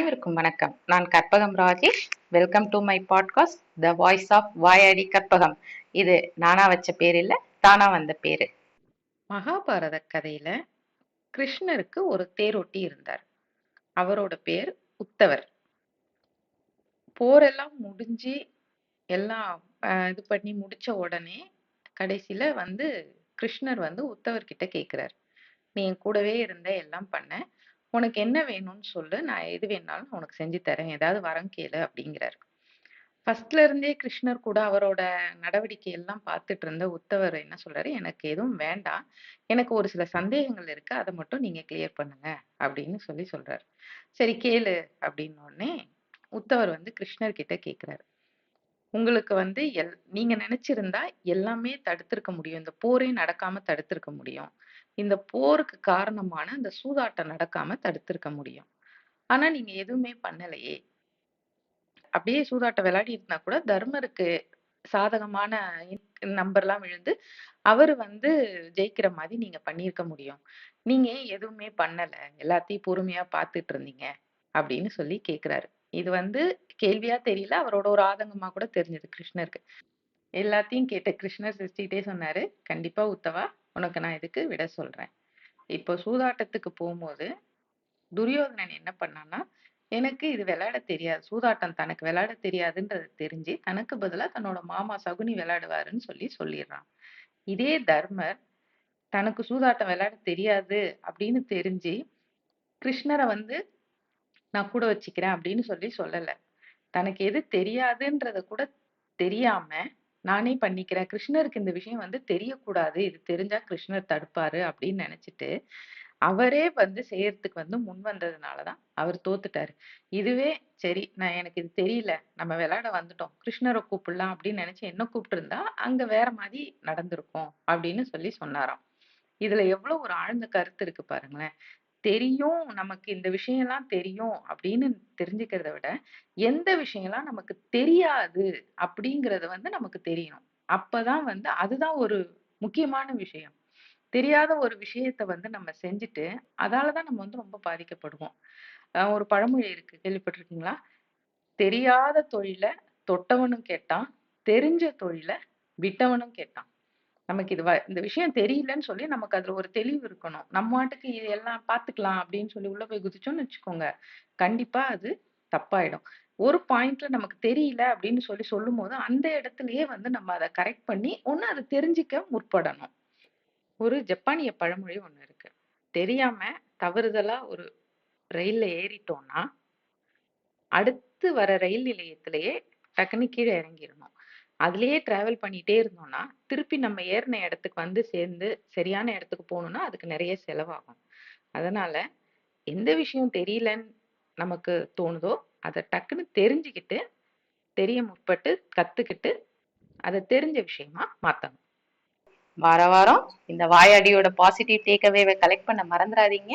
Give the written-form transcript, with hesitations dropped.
அனைவருக்கும் வணக்கம். நான் Karpagam Rajesh. Welcome to my podcast the voice of Vaayadi Karpagam. இது நானா வச்ச பேர் இல்ல, தானா வந்த பேரு. மகாபாரத கதையில கிருஷ்ணருக்கு ஒரு தேரோட்டி இருந்தார். அவரோட பேர் உத்தவர். போரெல்லாம் முடிஞ்சு எல்லாம் இது பண்ணி முடிச்ச உடனே கடைசியில கிருஷ்ணர் உத்தவர்கிட்ட கேக்குறாரு, நீ என் கூடவே இருந்த, எல்லாம் பண்ண, உனக்கு என்ன வேணும்னு சொல்லு, நான் எது வேணாலும் உனக்கு செஞ்சு தரேன், ஏதாவது வரம் கேளு அப்படிங்கிறாரு. ஃபர்ஸ்ட்ல இருந்தே கிருஷ்ணர் கூட அவரோட நடவடிக்கை எல்லாம் பார்த்துட்டு இருந்த உத்தவர் என்ன சொல்றாரு, எனக்கு எதுவும் வேண்டாம், எனக்கு ஒரு சில சந்தேகங்கள் இருக்கு, அதை மட்டும் நீங்க கிளியர் பண்ணுங்க அப்படின்னு சொல்றாரு. சரி கேளு அப்படின்னு உடனே உத்தவர் கிருஷ்ணர் கிட்ட கேக்குறாரு, உங்களுக்கு நீங்க நினைச்சிருந்தா எல்லாமே தடுத்திருக்க முடியும், இந்த போரே நடக்காம தடுத்திருக்க முடியும், இந்த போருக்கு காரணமான இந்த சூதாட்டம் நடக்காம தடுத்திருக்க முடியும், ஆனா நீங்க எதுவுமே பண்ணலையே. அப்படியே சூதாட்டம் விளையாடி இருந்தா கூட தர்மருக்கு சாதகமான நம்பர்லாம் விழுந்து அவரு ஜெயிக்கிற மாதிரி நீங்க பண்ணியிருக்க முடியும், நீங்க ஏன் எதுவுமே பண்ணல, எல்லாத்தையும் பொறுமையா பார்த்துட்டு இருந்தீங்க அப்படின்னு சொல்லி கேக்குறாரு. இது கேள்வியா தெரியல, அவரோட ஒரு ஆதங்கமா கூட தெரிஞ்சது கிருஷ்ணருக்கு. எல்லாத்தையும் கேட்ட கிருஷ்ணர் சிரிச்சுக்கிட்டே சொன்னாரு, கண்டிப்பா உத்தவா, உனக்கு நான் இதுக்கு விட சொல்றேன். இப்போ சூதாட்டத்துக்கு போகும்போது துரியோதனன் என்ன பண்ணான்னா, எனக்கு இது விளையாட தெரியாது, சூதாட்டம் தனக்கு விளையாட தெரியாதுன்றது தெரிஞ்சு தனக்கு பதிலா தன்னோட மாமா சகுனி விளையாடுவாருன்னு சொல்லிடுறான். இதே தர்மர் தனக்கு சூதாட்டம் விளையாட தெரியாது அப்படின்னு தெரிஞ்சு கிருஷ்ணரை நான் கூட வச்சுக்கிறேன் அப்படின்னு சொல்லல. தனக்கு எது தெரியாதுன்றத கூட தெரியாம நானே பண்ணிக்கிறேன், கிருஷ்ணருக்கு இந்த விஷயம் தெரியக்கூடாது, இது தெரிஞ்சா கிருஷ்ணர் தடுப்பாரு அப்படின்னு நினைச்சிட்டு அவரே செய்யறதுக்கு முன் வந்ததுனாலதான் அவர் தோத்துட்டாரு. இதுவே சரி, எனக்கு இது தெரியல, நம்ம விளையாட வந்துட்டோம், கிருஷ்ணரை கூப்பிடலாம் அப்படின்னு நினைச்சு என்ன கூப்பிட்டு இருந்தா அங்க வேற மாதிரி நடந்திருக்கும் அப்படின்னு சொன்னாராம். இதுல எவ்வளவு ஒரு ஆழ்ந்த கருத்து இருக்கு பாருங்களேன். தெரியும், நமக்கு இந்த விஷயம்லாம் தெரியும் அப்படின்னு தெரிஞ்சுக்கிறத விட எந்த விஷயம்லாம் நமக்கு தெரியாது அப்படிங்கறது நமக்கு தெரியணும். அப்பதான் அதுதான் ஒரு முக்கியமான விஷயம். தெரியாத ஒரு விஷயத்த நம்ம செஞ்சுட்டு அதாலதான் நம்ம ரொம்ப பாதிக்கப்படுவோம். ஒரு பழமொழி இருக்கு, கேள்விப்பட்டிருக்கீங்களா? தெரியாத தொழில தொட்டவனும் கேட்டான், தெரிஞ்ச தொழில விட்டவனும் கேட்டான். நமக்கு இந்த விஷயம் தெரியலன்னு சொல்லி நமக்கு அதுல ஒரு தெளிவு இருக்கணும். நம்ம பாட்டுக்கு இது எல்லாம் பாத்துக்கலாம் அப்படின்னு சொல்லி உள்ள போய் குதிச்சோம்னு வச்சுக்கோங்க, கண்டிப்பா அது தப்பாயிடும். ஒரு பாயிண்ட்ல நமக்கு தெரியல அப்படின்னு சொல்லும் போது அந்த இடத்துலயே நம்ம அதை கரெக்ட் பண்ணி ஒண்ணு அதை தெரிஞ்சுக்க முற்படணும். ஒரு ஜப்பானிய பழமொழி ஒண்ணு இருக்கு, தெரியாம தவறுதலா ஒரு ரயில்ல ஏறிட்டோம்னா அடுத்து வர ரயில் நிலையத்திலேயே டக்குன்னு கீழே இறங்கிடணும். அதுலயே டிராவல் பண்ணிட்டே இருந்தோம்னா திருப்பி நம்ம ஏறின இடத்துக்கு சேர்ந்து சரியான இடத்துக்கு போகணும்னா அதுக்கு நிறைய செலவாகும். அதனால எந்த விஷயம் தெரியலன்னு நமக்கு தோணுதோ அதை டக்குன்னு தெரிஞ்சுக்கிட்டு தெரிய முற்பட்டு கத்துக்கிட்டு அதை தெரிஞ்ச விஷயமா மாத்தணும். வார வாரம் இந்த வாயாடியோட பாசிட்டிவ் டேக் அவேவை கலெக்ட் பண்ண மறந்துடாதீங்க.